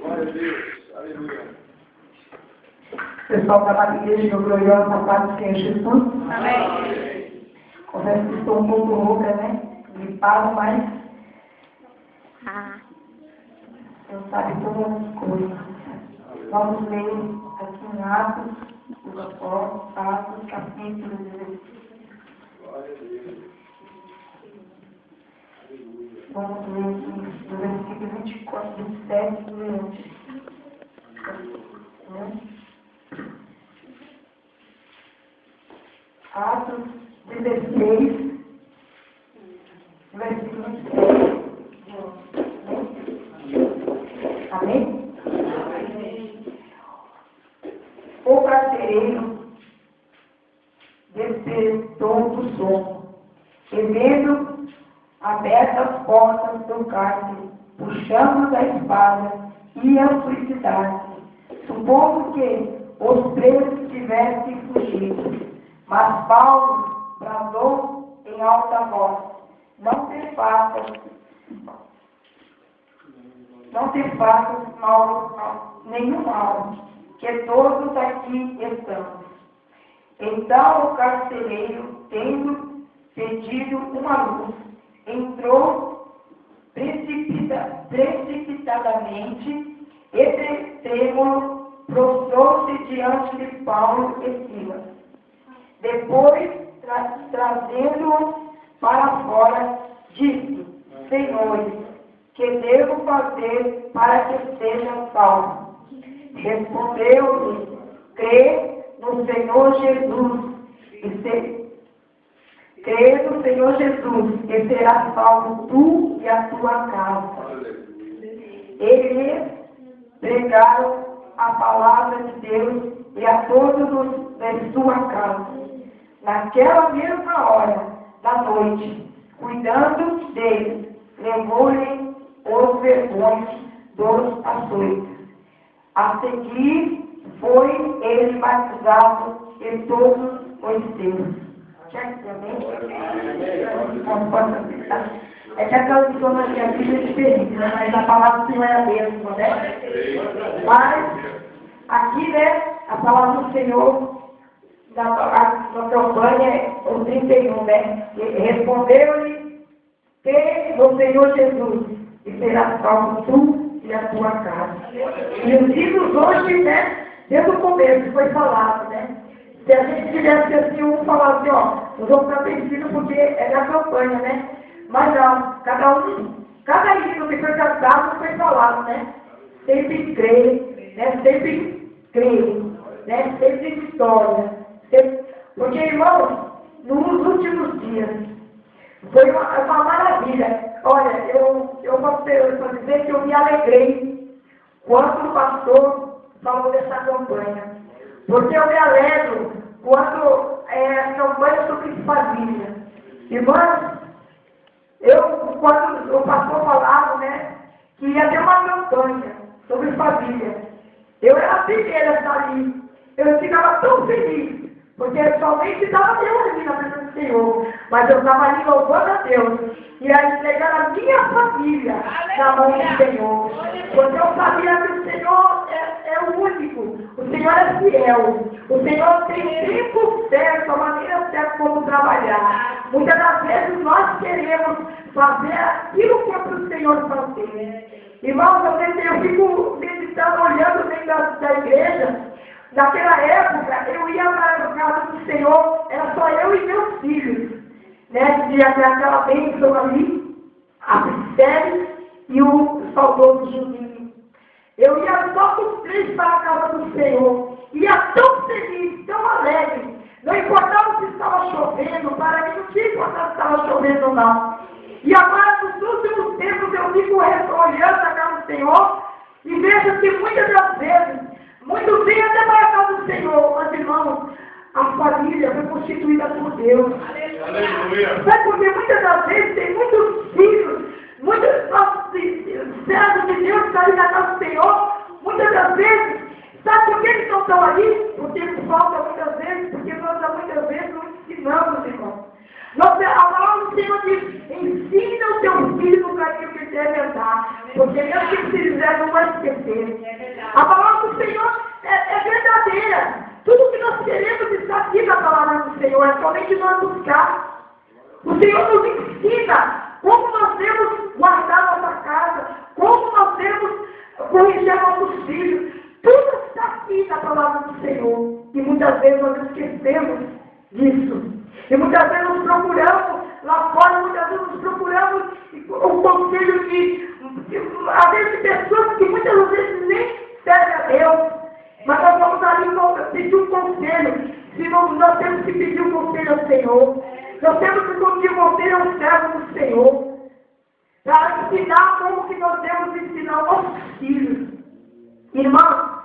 Glória a Deus. Aleluia. Pessoal da igreja do glorioso na paz do Senhor Jesus. Amém. Confesso que estou um pouco rouca, né? Gripado, mas eu sabe todas as coisas. Vamos ler aqui em Atos, os Apóstolos, Atos, capítulo 16. Glória a Deus. Vamos ler aqui do versículo 24, 27 e 28. Atos 16, versículo 27. Amém? O carcereiro despertou do sono, e vendo abertas as portas do cárcere, puxando da espada, ia suicidar-se, supondo que os presos tivessem fugido. Mas Paulo bradou em alta voz: não te faças nenhum mal, que todos aqui estamos. Então o carcereiro, tendo pedido uma luz, entrou precipitadamente e trêmulo, prostrou-se diante de Paulo e Silas. Depois, trazendo-os para fora, disse: Senhores, que devo fazer para que seja salvo? Respondeu-lhe: crê no Senhor Jesus e serás salvo tu e a tua casa. Eles pregaram a palavra de Deus e a todos os de sua casa. Naquela mesma hora da noite, cuidando deles, levou-lhe os vergões dos açoites. A seguir, foi ele batizado e todos os seus. É que a tradução da minha Bíblia é diferente, né? Mas a palavra do Senhor é a mesma, né? Mas, aqui, né, a palavra do Senhor na campanha é o 31, né? Respondeu-lhe: crê no Senhor Jesus e será salvo tu e a tua casa. E os livros hoje, né, desde o começo foi falado, né? Se a gente tivesse assim, um falar assim, ó, nós vamos ficar vencidos porque é da campanha, né? Mas não, cada livro que foi tratado foi falado, né? Sempre crê, né? Sempre crê, né? Sempre vitória. Porque, irmãos, nos últimos dias, foi uma maravilha. Olha, eu vou dizer que eu me alegrei quando o pastor falou dessa campanha. Porque eu me alegro quando a campanha sobre família. Irmãos, quando o pastor falava, né, que ia ter uma campanha sobre família, eu era a primeira a estar ali. Eu ficava tão feliz, porque somente estava eu ali na presença do Senhor, mas eu estava ali louvando a Deus e a entregar a minha família na mão do Senhor. Porque eu sabia que o Senhor é o único, o Senhor é fiel, o Senhor tem tempo certo, a maneira certa como trabalhar. Muitas das vezes nós queremos fazer aquilo que é para o Senhor fazer. Irmãos, eu fico meditando, olhando dentro da igreja. Naquela época, eu ia para a casa do Senhor, era só eu e meus filhos, né? Tinha aquela bênção ali, a Priscila e o saudoso Juninho. Eu ia só com os três para a casa do Senhor, ia tão feliz, tão alegre, não importava se estava chovendo, para mim não tinha importância se estava chovendo ou não. E agora, nos últimos tempos, eu fico olhando a casa do Senhor e vejo que muitas das vezes, muitos vêm até para a casa do Senhor, mas irmãos, a família foi constituída por Deus. Aleluia. Sabe porque muitas das vezes tem muitos filhos, muitos servos de Deus que estão ali na casa do Senhor, muitas das vezes, sabe por que eles não estão ali? Porque falta muitas vezes, porque nós muitas vezes não ensinamos, irmãos. A palavra do Senhor diz: ensina o teu filho no caminho que deve andar. lembrar. Porque mesmo que se fizer, não vai esquecer. A palavra do Senhor é verdadeira. Tudo que nós queremos está aqui na palavra do Senhor. É somente nós buscar. O Senhor nos ensina como nós devemos guardar nossa casa, como nós devemos corrigir nossos filhos. Tudo está aqui na palavra do Senhor. E muitas vezes nós esquecemos disso. E muitas vezes nós procuramos lá fora, muitas vezes nós procuramos o conselho às vezes, de pessoas que muitas vezes nem servem a Deus. Mas nós vamos ali pedir um conselho. Se nós temos que pedir um conselho ao Senhor. Nós temos que pedir um conselho ao servo do Senhor. Para ensinar como que nós temos que ensinar aos nossos filhos. Irmãos,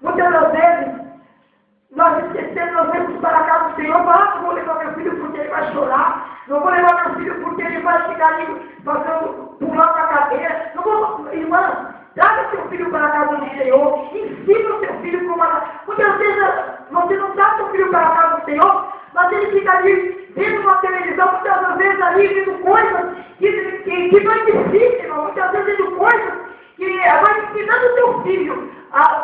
muitas das vezes, nós esquecemos, nós vamos para a casa do Senhor, falamos, não vou levar meu filho porque ele vai chorar, não vou levar meu filho porque ele vai ficar ali pulando na cadeira, não vou, irmã, traga seu filho para a casa do Senhor, ensina o seu filho como muitas vezes você não traz seu filho para a casa do Senhor, mas ele fica ali vendo uma televisão, muitas das vezes ali vendo coisas que não edificam, muitas vezes vendo coisas que vai ensinando o seu filho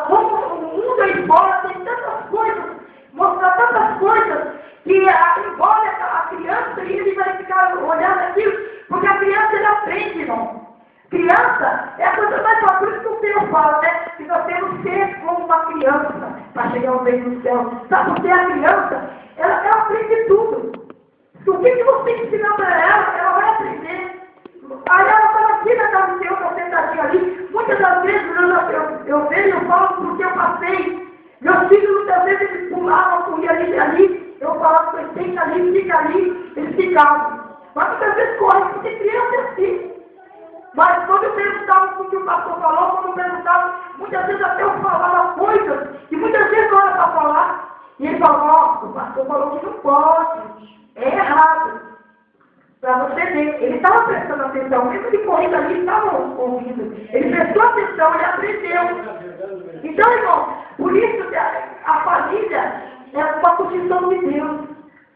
como o mundo aí fora tem tantas coisas, mostrar tantas coisas, que embora a criança e ele vai ficar olhando aquilo, porque a criança ele aprende, irmão. Criança é a coisa mais fácil, por isso que o Senhor fala, né? Que nós temos que ser como uma criança para chegar ao reino do céu. Sabe por que a criança, ela aprende tudo. O que você ensinar para ela vai aprender. Aí ela fala aqui na casa do Senhor, que eu sentadinha ali. Muitas das vezes eu vejo, eu falo porque eu passei. Meus filhos muitas vezes eles pulavam, corriam ali. Eu falava, senta ali, fica ali. Eles ficavam. Mas muitas vezes correm, porque criança é assim. Mas quando eu perguntava o que o pastor falou, quando eu perguntava, muitas vezes até eu falava coisas, e muitas vezes não era para falar. E ele falou, o pastor falou que não pode. É errado. Para você ver, ele estava prestando atenção, mesmo que correndo ali, estava ouvindo. Ele prestou atenção, ele aprendeu. Então, irmão, por isso que a família é uma construção de Deus.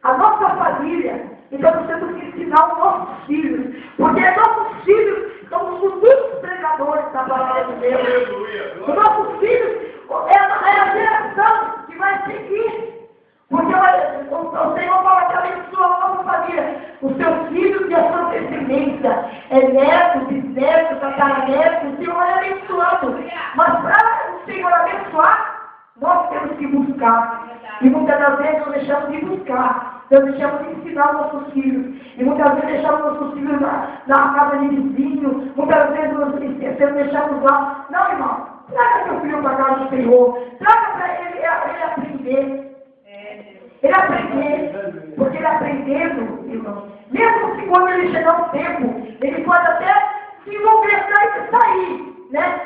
A nossa família, então nós temos que ensinar os nossos filhos, porque nossos filhos são os futuros pregadores da palavra de Deus. Os nossos filhos é a geração que vai seguir. Porque o Senhor fala que abençoa a nossa família, os seus filhos e a sua descendência. É neto, bisneto, tataraneto, o Senhor vai abençoando. Mas para o Senhor abençoar, nós temos que buscar. E muitas das vezes nós deixamos de buscar. Nós deixamos de ensinar nossos filhos. E muitas vezes deixamos nossos filhos na casa de vizinho. Muitas vezes nós esquecemos, deixamos lá. Não, irmão, traga seu filho para a casa do Senhor. Traga para ele aprender. Ele aprender, porque ele aprendendo, irmão, mesmo que quando ele chegar um tempo, ele pode até se envolver e sair, né?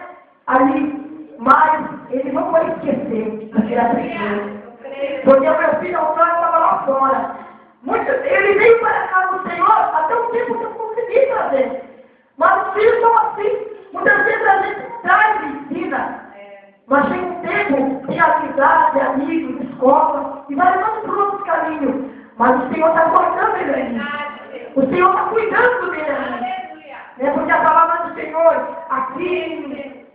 Ali, mas ele não vai esquecer, porque ele aprendeu. Porque o meu filho Antônio estava lá fora. Ele veio para a casa do Senhor até o tempo que eu consegui trazer. Mas os filhos são assim. Muitas vezes a gente traz e ensina. Mas tem um tempo, tem amizade, amigos, escola, e vai levando por outros caminhos. Mas o Senhor está guardando ele aí. O Senhor está cuidando dele aí. É porque a palavra do Senhor, aqui,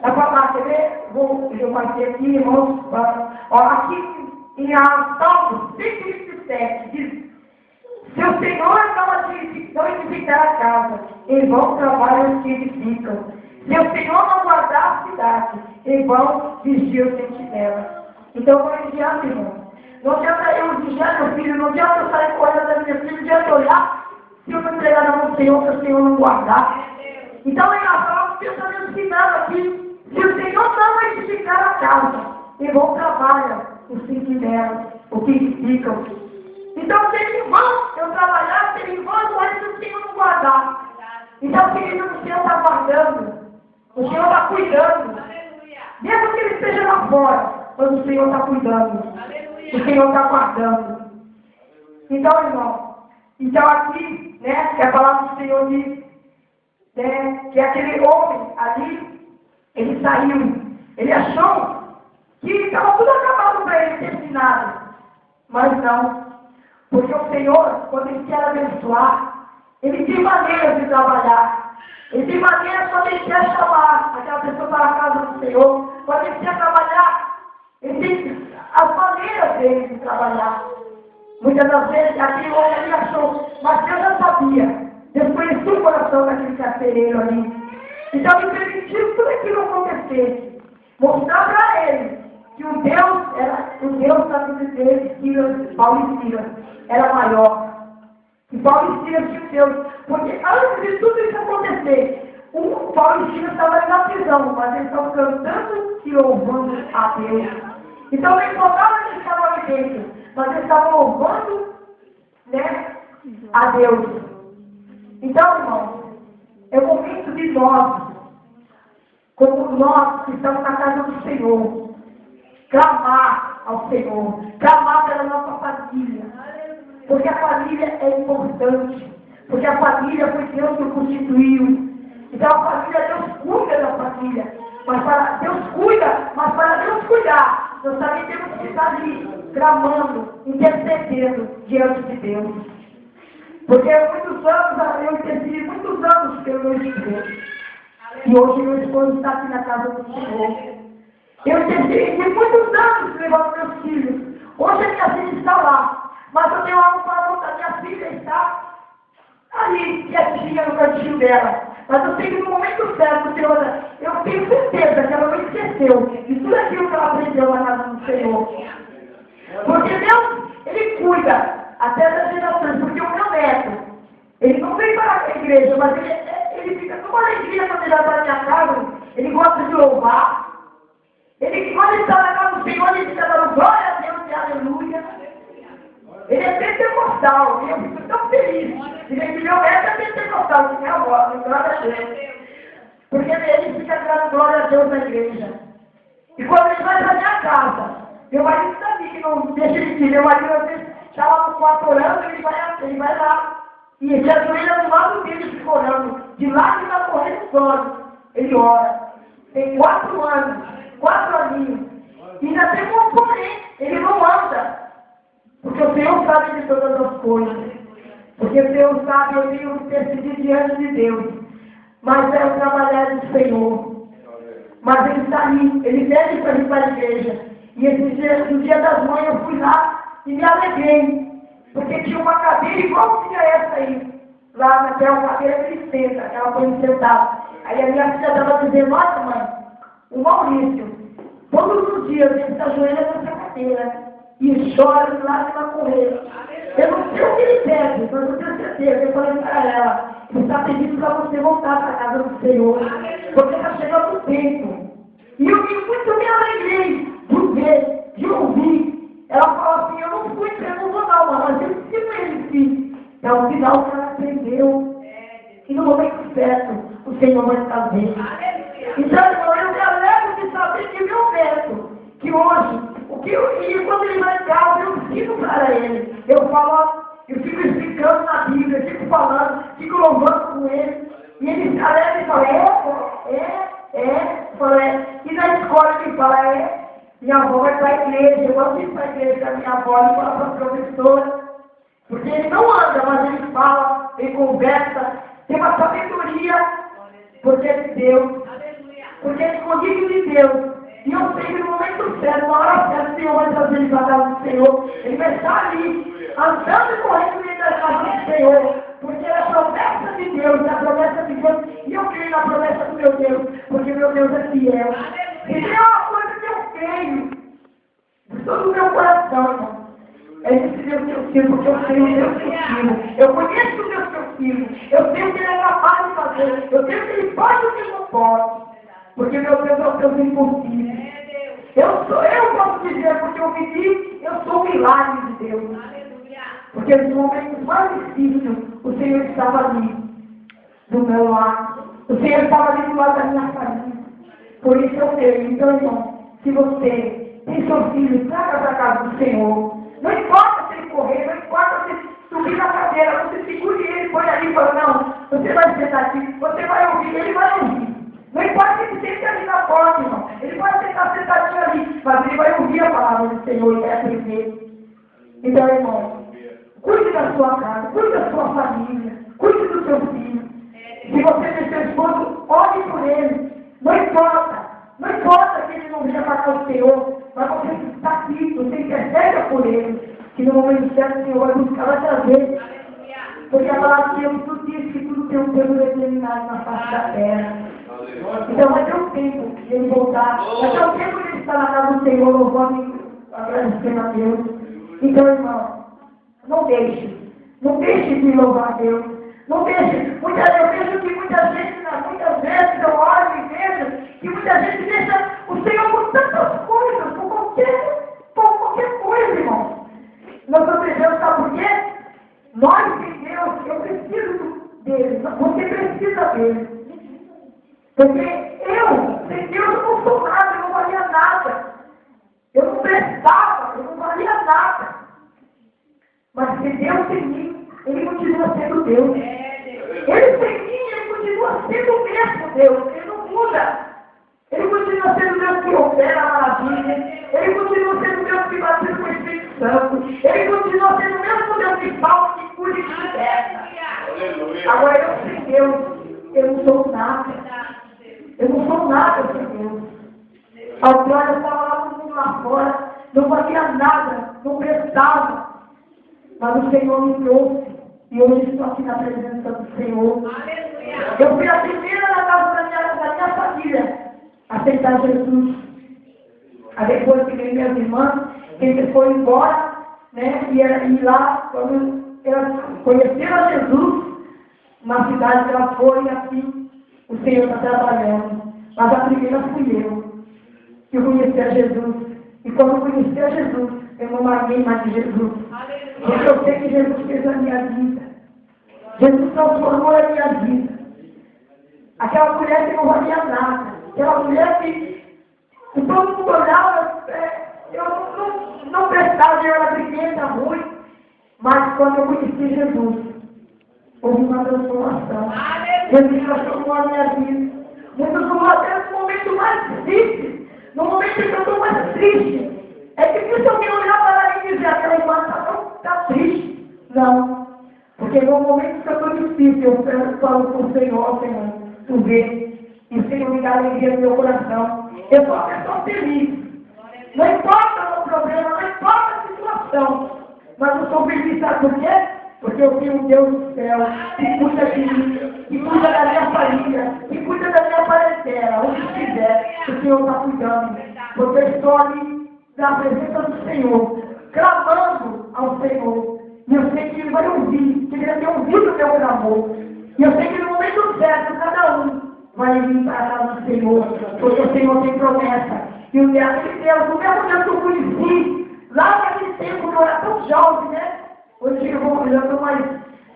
dá para bater, eu bater aqui, irmãos, aqui em Salmos 127, diz, se o Senhor não edificar a casa, em vão trabalham os que edificam. Se o Senhor não guardar a cidade, em vão vigia o sentinela. Então, vou vigiar, irmão. Não adianta eu vigiar meu filho, não adianta eu sair correndo da minha filha, não adianta eu olhar, se eu não entregar na mão do Senhor, se o Senhor não guardar. Então, em Abraão, Deus está me ensinando aqui, se o Senhor não edificar a casa, em vão trabalham os sentinelas, o que edificam. Então, se eles vão eu trabalhar, se eles vão eu morrer, se o Senhor não guardar. Então, querido, o Senhor está guardando. O Senhor está cuidando. Mesmo que ele esteja lá fora, mas o Senhor está cuidando. O Senhor está guardando. Então, irmão, aqui, né, que a palavra do Senhor diz, né, que aquele homem ali, ele saiu, ele achou que estava tudo acabado para ele ter ensinado. Mas não. Porque o Senhor, quando ele quer abençoar, Ele tem maneiras de trabalhar. Ele tem maneiras quando ele quer chamar aquela pessoa para a casa do Senhor. Quando ele quer trabalhar, ele tem as maneiras dele de trabalhar. Muitas das vezes, aquele homem ali achou, mas Deus já sabia. Deus conhecia o coração daquele carcereiro ali. Então ele permitiu tudo aquilo acontecer. Mostrar para ele que o Deus da vida dele, Paulo e Silas, era maior. Que Paulo e Silas tinham Deus. Porque antes de tudo isso acontecer, o Paulo e Silas estavam ali na prisão, mas eles estavam cantando e louvando a Deus. Então não importava que eles estavam ali dentro, mas eles estavam louvando, né, a Deus. Então, irmãos, é o momento de nós, como nós que estamos na casa do Senhor, clamar ao Senhor, clamar pela nossa família, porque a família é importante, porque a família foi Deus que constituiu. Então a família, Deus cuida da família, mas para Deus cuida, mas para Deus cuidar, nós também temos que estar ali, clamando, intercedendo diante de Deus. Porque muitos anos, eu intercedi muitos anos pelo meu esposo. E hoje meu esposo está aqui na casa do Senhor. Eu intercedi muitos anos levando meus filhos. Hoje a minha filha está lá. Mas eu tenho algo para contar. Minha filha está ali, quietinha no cantinho dela. Mas eu sei que no momento certo, Senhor, eu tenho certeza que ela não esqueceu de tudo aquilo que ela aprendeu na casa do Senhor. Porque Deus, Ele cuida até das gerações, porque o meu neto, ele não vem para a igreja, mas ele fica com uma alegria quando ele vai para a minha casa, ele gosta de louvar. Ele, quando ele está na casa do Senhor, ele fica dando glória a Deus e aleluia. Ele é pentecostal, e eu fico tão feliz. Dizer que meu neto é pentecostal, que minha avó, glória a Deus. Porque ele fica dando glória a Deus na igreja. E quando ele vai para a minha casa, meu marido sabia que não deixa ele ir, meu marido às vezes está lá no quarto orando, ele vai lá. E ele ajoelha do lado dele, fica orando. De lá que vai correr os olhos. Ele ora. Tem 4 anos, 4 aninhos. E ainda tem um porém, ele não anda. Porque o Senhor sabe de todas as coisas. Porque o Senhor sabe, eu tenho que decidir diante de Deus. Mas é o trabalhar do Senhor. Mas ele está ali, ele deve para ir para a igreja. E esse dia, no dia das mães, eu fui lá e me alegrei. Porque tinha uma cadeira igualzinha a essa aí. Lá naquela cadeira que ele senta, aquela coisa sentada. Aí a minha filha estava dizendo, nossa mãe, o Maurício, todos os dias ele se ajoelha nessa cadeira e chora de lágrima correr. Eu não sei o que ele pede, mas eu tenho certeza. Eu falei para ela, ele está pedindo para você voltar para a casa do Senhor, porque está chegando o tempo. E eu muito me alegrei de ver, de ouvir. Ela falou assim, eu não fui, eu não vou não, mas eu ensino ele sim. É o final que ela aprendeu. E no momento certo, o Senhor vai fazer. Então, irmão, eu me alegro de saber que meu neto, que hoje, e quando ele vai em casa, eu ensino para ele. Eu falo, eu fico explicando na Bíblia, eu fico falando, fico louvando com ele. E ele se alegra e fala, e na escola ele fala, minha avó vai para a igreja, eu gosto de ir para a igreja da minha avó, ele fala para a professora. Porque ele não anda, mas ele fala, ele conversa, tem uma sabedoria, porque é de Deus. Porque é escondido de Deus. E eu sei que no momento certo, na hora certa, o Senhor vai trazer ele para a casa do Senhor. Ele vai estar ali, andando e correndo dentro da casa do Senhor. Porque é a promessa de Deus, é a promessa de Deus. E eu creio na promessa do meu Deus, porque meu Deus é fiel. E tem uma coisa que eu creio, de todo o meu coração, irmão. É esse Deus que eu sirvo, porque eu sei o Deus que eu sirvo. Eu conheço o Deus que eu sirvo. Eu sei o que Ele é capaz de fazer. Eu sei o que Ele pode e o que Ele não pode. Porque meu Deus é o Deus impossível. Eu posso dizer, porque eu vivi, eu sou o milagre de Deus. Porque nos momentos mais difíceis, o Senhor estava ali, do meu lado. O Senhor estava ali do lado da minha família. Por isso eu creio. Então, irmão, se você tem seu filho, traga para a casa do Senhor. Não importa se ele correr, não importa se subir na cadeira, você segure ele, põe ali e fala, não, você vai sentar aqui, você vai ouvir, ele vai ouvir. Não importa se ele sente ali na porta, irmão. Ele pode estar sentadinho ali, mas ele vai ouvir a palavra do Senhor e vai aprender. Então, irmão, cuide da sua casa, cuide da sua família, cuide do seu filho. Se você tem seu esposo, ore por ele. Não importa. Não importa que ele não venha para o Senhor, mas você está aqui, você intercede por ele. Que no momento certo o Senhor vai buscar, vai trazer. Porque a palavra de Deus tudo diz que tudo tem um tempo determinado na face da terra. Então vai ter um tempo de ele voltar. Vai ter um tempo de ele estar na casa do Senhor, louvando e agradecendo a Deus. Então, irmão, não deixe. Não deixe de louvar a Deus. Não deixe. Eu vejo que muita gente, muitas vezes eu olho e vejo que muita gente deixa o Senhor por tantas coisas, por qualquer coisa, irmão. Nós estamos deixando, sabe por quê? Nós sem Deus, eu preciso dele. Você precisa dele. Porque eu, sem Deus, eu não sou nada, eu não valia nada. Eu não prestava, eu não valia nada. Mas se Deus em mim, ele continua sendo Deus. Ele sem mim, ele continua sendo o mesmo Deus. Ele não muda. Ele continua sendo Deus que opera a maravilha. Ele continua sendo Deus que batiza com o Espírito Santo. Ele continua sendo o mesmo Deus que salva, que cura e que liberta. Agora eu sem Deus, eu não sou nada. Eu não sou nada sem Deus. Outrora eu estava lá no mundo lá fora, não fazia nada, não prestava. Mas o Senhor me trouxe. E hoje estou aqui na presença do Senhor. Eu fui a primeira na casa da minha família a aceitar Jesus. Aí depois que veio minhas irmãs, ele foi embora, né? E lá, quando elas conheceram a Jesus, na cidade que ela foi, assim, o Senhor está trabalhando. Mas a primeira fui eu, que conheci a Jesus. E quando eu conheci a Jesus, eu não larguei mais de Jesus. Porque eu sei que Jesus fez a minha vida. Jesus transformou a minha vida. Aquela mulher que não valia nada. Aquela mulher que todo mundo olhava, eu não prestava, eu era pequena, ruim. Mas quando eu conheci Jesus, houve uma transformação. Jesus transformou a minha vida. Muitos vão até no momento mais triste. No momento em que eu estou mais triste. É difícil alguém olhar para mim e dizer, aquela irmã está triste. Não. Porque no momento que eu estou difícil, eu falo com o Senhor, tu vê. E o Senhor me dá alegria no meu coração. Eu sou uma pessoa feliz. Não importa o problema, não importa a situação. Mas eu sou feliz, sabe por quê? Porque eu tenho um Deus do céu que cuida de mim, que cuida da minha família, que cuida da minha parentela, onde estiver, o Senhor está cuidando. Porque eu estou ali na presença do Senhor, clamando ao Senhor. E eu sei que Ele vai ouvir, que Ele vai ter ouvido o meu clamor. E eu sei que no momento certo, cada um vai vir para a casa do Senhor, porque o Senhor tem promessa. E o Deus, o mesmo Deus que eu conheci, lá naquele tempo que eu era tão jovem, né? Hoje eu já estou mais,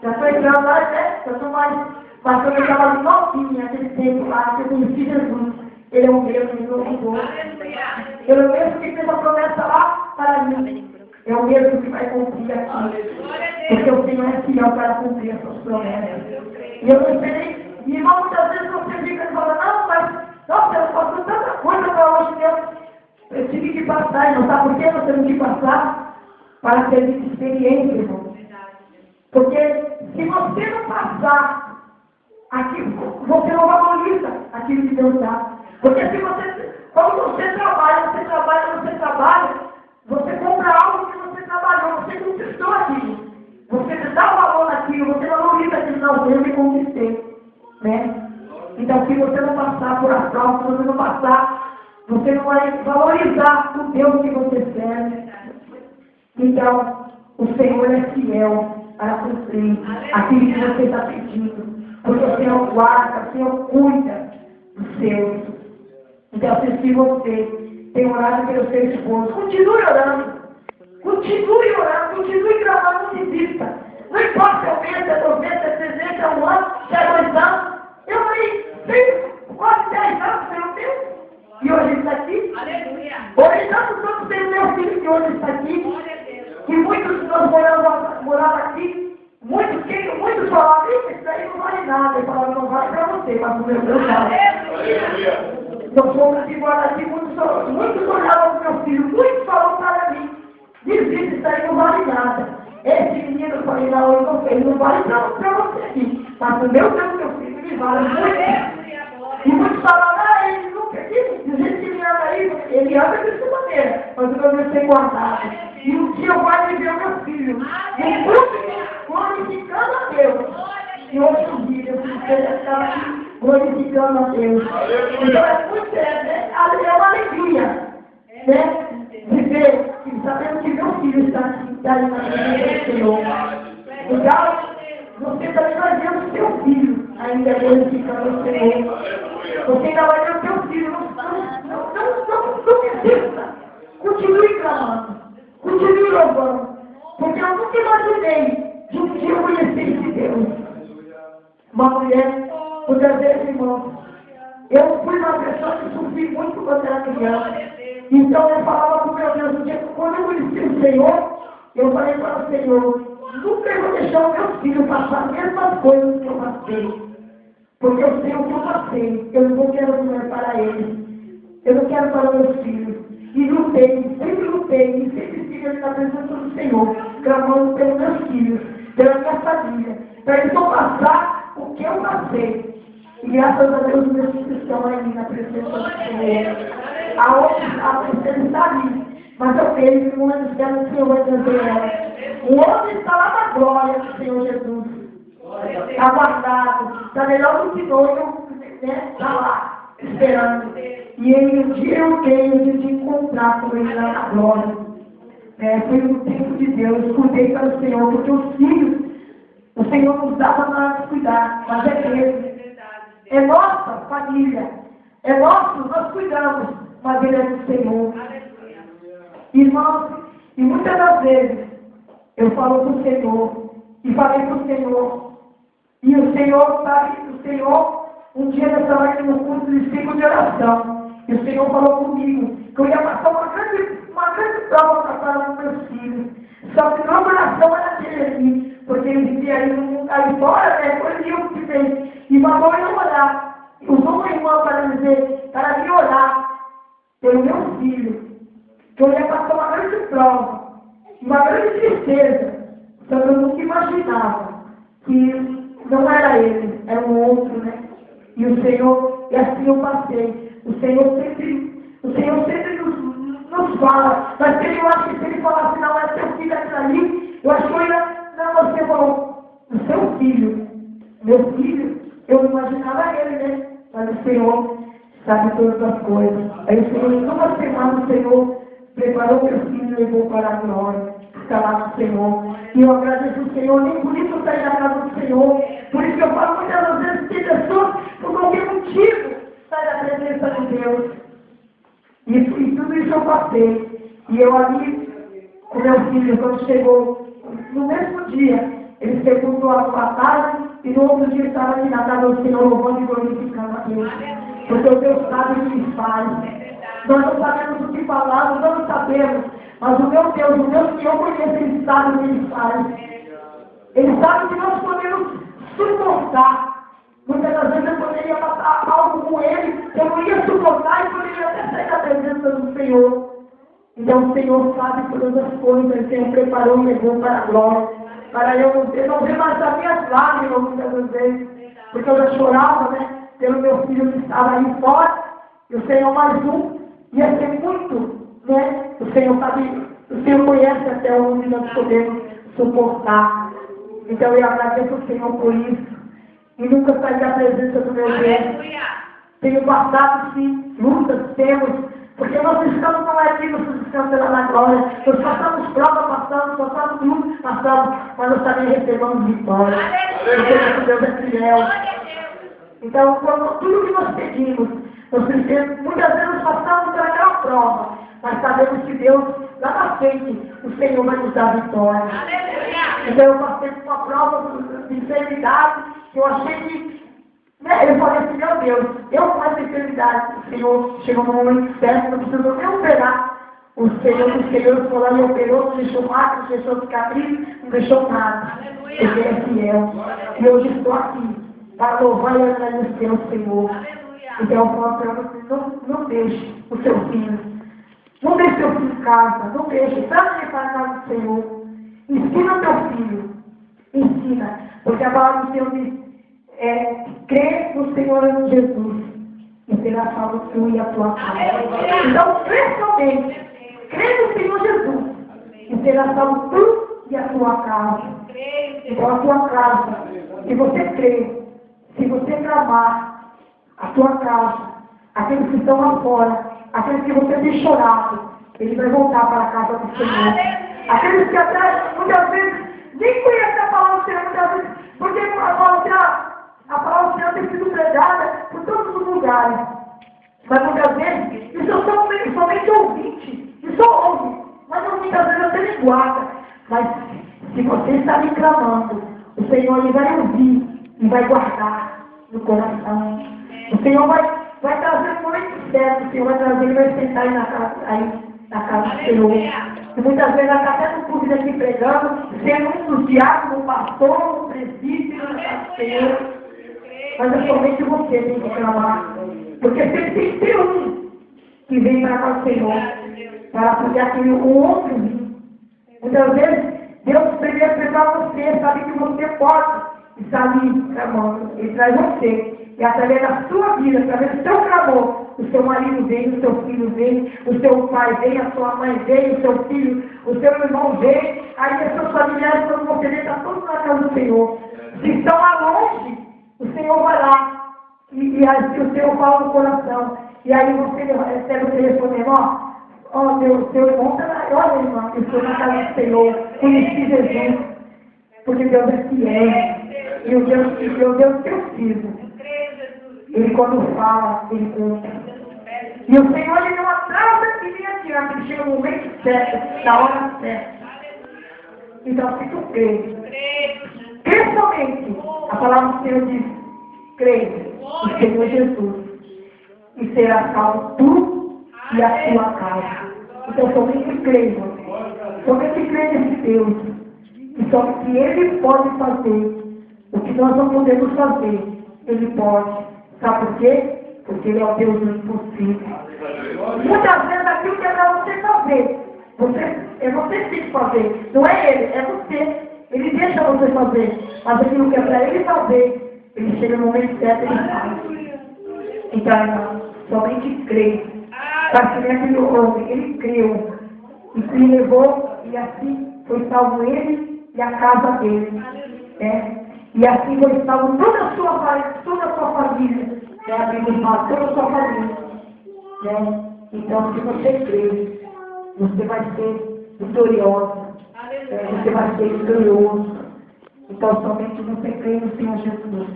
já estou entrando lá, né? Já estou mais, mas quando eu estava novinha, naquele tempo lá, que eu conheci Jesus, Ele é o mesmo que me ajudou. Ele é o mesmo que fez a promessa lá para mim. É o mesmo que vai cumprir aqui. Porque o Senhor é fiel para cumprir as suas promessas. E eu não sei, e irmão, muitas vezes você fica e fala, não, mas, nossa, eu faço tanta coisa para hoje, eu tive que passar, e não sabe por que você não tive que passar? Para ter experiência, irmão. Porque se você não passar aquilo, você não valoriza aquilo que Deus dá. Porque se você, quando você trabalha, você compra algo que você trabalhou, você conquistou aquilo. Você dá valor naquilo, você valoriza aquilo, não, eu me conquistei. Né? Então, se você não passar por as provas, se você não passar, você não vai valorizar o Deus que você serve. Então, o Senhor é fiel para cumprir aquilo que você está pedindo. Porque o Senhor guarda, o Senhor cuida dos seus. Então, se você tem orado pelo seu esposo, continue orando. Continue orando, continue clamando, não desista. Não importa se é um mês, se é 2 meses, se é 3 meses, se é 1 ano, se é 2 anos. Eu tenho quase 10 anos, meu Deus. E hoje ele está aqui. Aleluia. Hoje tantos anos tem o meu filho que hoje está aqui. E muitos de nós moravam aqui. Muitos falavam, isso aí não vale nada. Eu falava, não vale para você, mas o meu Deus vale. Aleluia. Nós fomos embora aqui, muitos olhavam para o meu filho, muitos falavam para mim. Dizia, isso aí não vale nada. Esse menino, eu falei, não, ele não vale para você aqui. Mas o meu Deus, meu filho, me vale muito. E muitos falavam, ele nunca quis, do jeito que ele anda aí, ele anda dessa maneira, mas o meu Deus tem guardado. E um dia eu vou viver o meu filho, em público, glorificando a Deus. E outro dia, eu estava aqui glorificando a Deus. Então é muito, é uma alegria, né? Viver e sabendo que meu filho está aqui, está ali na presença do Senhor. Então, você também vai ver o seu filho ainda glorificando o Senhor. Você ainda vai ver o seu filho. Não desista. Continue clamando. Continue louvando. Porque eu nunca imaginei de um dia eu conhecer esse Deus. Uma mulher, muitas vezes, irmão, eu fui uma pessoa que sofri muito quando era criança. Então eu falava com meu Deus, um dia, quando eu conheci o Senhor, eu falei para o Senhor, nunca vou deixar o meu filho passar as mesmas coisas que eu passei. Porque eu sei o que eu passei. Eu não quero mulher para ele. Eu não quero para meus filhos. E lutei, e sempre estive na presença do Senhor, clamando pelos meus filhos, pela minha família, para eles não passar o que eu passei. E graças a Deus, meus filhos estão aí na presença do Senhor. A outra está ali. Mas eu creio que o homem está no Senhor vai trazer ela. O homem está lá na glória do Senhor Jesus. Está guardado. Está melhor do que noivo, né? Está lá, esperando. E um dia eu tenho de encontrar com ele lá na glória. Foi no tempo de Deus. Escutei para o Senhor, porque os filhos, o Senhor nos dá para nós cuidar. Mas é dele. É nossa família. É nosso, nós cuidamos. Mas ele é do Senhor. Irmãos, e muitas das vezes eu falo para o Senhor e falei para o Senhor, e o Senhor, sabe, um dia eu estava aqui no curso de ciclo de oração, e o Senhor falou comigo que eu ia passar uma grande prova para os meus filhos. Só que meu coração era aquele ali, porque ele vivia aí fora, né? Foi eu que fez, e mandou eu orar. Usou uma irmã para dizer, para me orar pelo meu filho. Que eu ia passar uma grande prova, uma grande tristeza, só que eu nunca imaginava que não era ele, era um outro, né? E o Senhor, e assim eu passei. O Senhor sempre nos fala, mas eu acho que se ele falasse, não, é seu filho aquilo ali, eu acho que eu ia, não, você falou, o seu filho, meu filho, eu não imaginava ele, né? Mas o Senhor sabe todas as coisas. Aí o Senhor, em uma semana, o Senhor preparou meu filho e levou para a glória. Está lá no Senhor. E eu agradeço o Senhor, nem por isso eu saí da casa do Senhor. Por isso que eu falo muitas vezes que pessoas, por qualquer motivo, saem da presença de Deus. E tudo isso eu passei. E eu ali, com meu filho, quando chegou, no mesmo dia, ele chegou à tarde, e no outro dia estava aqui na casa do Senhor, louvando e glorificando a Deus. Porque o Deus sabe o que Ele faz. Nós não sabemos o que falar, nós não sabemos. Mas o meu Deus, o meu Senhor conhece, Ele sabe o que Ele faz. Ele sabe que nós podemos suportar. Muitas das vezes eu poderia passar algo com Ele, eu não ia suportar e poderia até sair da presença do Senhor. Então o Senhor sabe todas as coisas, o Senhor preparou e levou para a glória. Para eu não ver mais as minhas lágrimas muitas das vezes. Porque eu já chorava, né? Pelo meu filho que estava aí fora. E o Senhor mais um. Ia ser muito, né? O Senhor sabe, o Senhor conhece até onde nós podemos suportar. Então eu agradeço ao Senhor por isso. E nunca saí da presença do meu Deus. Tenho passado, sim, lutas, temos. Porque nós estamos não é aqui, nós estamos lá na glória. Nós passamos prova, passamos luta, passamos, mas nós também recebemos vitória. Porque Deus é fiel. Então, tudo que nós pedimos, muitas vezes nós passamos por aquela prova, mas sabemos que Deus, lá na frente, o Senhor vai nos dar vitória. Então eu passei por uma prova de enfermidade, que eu achei que, né, eu falei assim, meu Deus, eu com essa enfermidade, o Senhor chegou no momento certo, não precisou nem operar. O Senhor foi lá e operou, não deixou marca, não deixou cicatriz, não deixou nada. Porque Ele é fiel. E hoje estou aqui para louvar e agradecer ao Senhor. Então eu falo para você, não deixe o seu filho. Não deixe seu filho em casa, não deixe. Traga ele para a casa do Senhor. Ensina o teu filho. Ensina. Porque a palavra do Senhor diz crê no Senhor Jesus e será salvo tu e a tua casa. Então, principalmente, crê no Senhor Jesus e será salvo tu e a tua casa. Então, a tua casa, se você crê, se você clamar, a tua casa, aqueles que estão lá fora, aqueles que você tem chorado, ele vai voltar para a casa do Senhor. Aqueles que até, muitas vezes, nem conhecem a palavra do Senhor, muitas vezes, porque a palavra do Senhor tem sido pregada por todos os lugares. Mas muitas vezes, isso eu sou somente ouvinte, isso eu ouve, mas muitas vezes eu tenho guarda. Mas se você está me clamando, o Senhor ele vai ouvir e vai guardar no coração. O Senhor vai trazer o momento certo, o Senhor vai trazer, ele vai sentar aí na casa do Senhor. E muitas vezes ela está até no público aqui pregando, sendo um dos diáconos, um pastor, um presbítero na casa do Senhor. Mas é somente você que tem que clamar. Porque sempre tem que ter um que vem para a casa do Senhor, para poder aquele outro vir. Muitas vezes, Deus primeiro prepara você, sabe que você pode estar ali clamando. Ele traz você. E através da sua vida, através do seu clamor, o seu marido vem, o seu filho vem, o seu pai vem, a sua mãe vem, o seu filho, o seu irmão vem, aí os seus familiares, quando você vê, está todos na casa do Senhor. Se estão lá longe, o Senhor vai lá. E aí o Senhor fala no coração. E aí você recebe o telefone, irmão, seu irmão está na olha, irmão, eu estou na casa do Senhor, conheci Jesus, porque Deus é fiel. E o Deus que eu sirvo. Ele quando fala, ele conta. E o Senhor ele não atrasa e nem adianta, ele chega no momento certo, na hora certa. Então, se tu crê, crê somente. A palavra do Senhor diz, crê no Senhor Jesus e será salvo tu e a tua casa. Então, somente crê, irmão. Somente crê nesse Deus. E só que Ele pode fazer o que nós não podemos fazer. Ele pode. Sabe por quê? Porque Ele é o Deus do impossível. Muitas vezes aquilo que é para você fazer, é você que tem que fazer. Não é Ele, é você. Ele deixa você fazer. Mas aquilo que é para Ele fazer, Ele chega no momento certo e Ele faz. Então, irmão, somente crê. Para que aquele homem, ele creu. E se levou, e assim foi salvo ele e a casa dele. E assim foi salvo toda a sua família. A Bíblia fala, toda a sua família. Então, se você crer, você vai ser vitoriosa. Você vai ser vitorioso. Então, somente você crê no Senhor Jesus.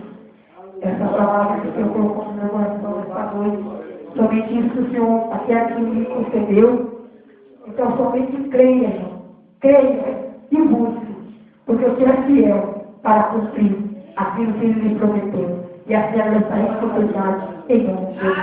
Essa palavra que o Senhor colocou no meu coração esta noite. Somente isso que o Senhor até aqui me concedeu. Então, somente creia, irmão. Creia e busque. Porque o Senhor é fiel para cumprir aquilo que Ele lhe prometeu. E assim ela está em responsabilidade em nome de Deus.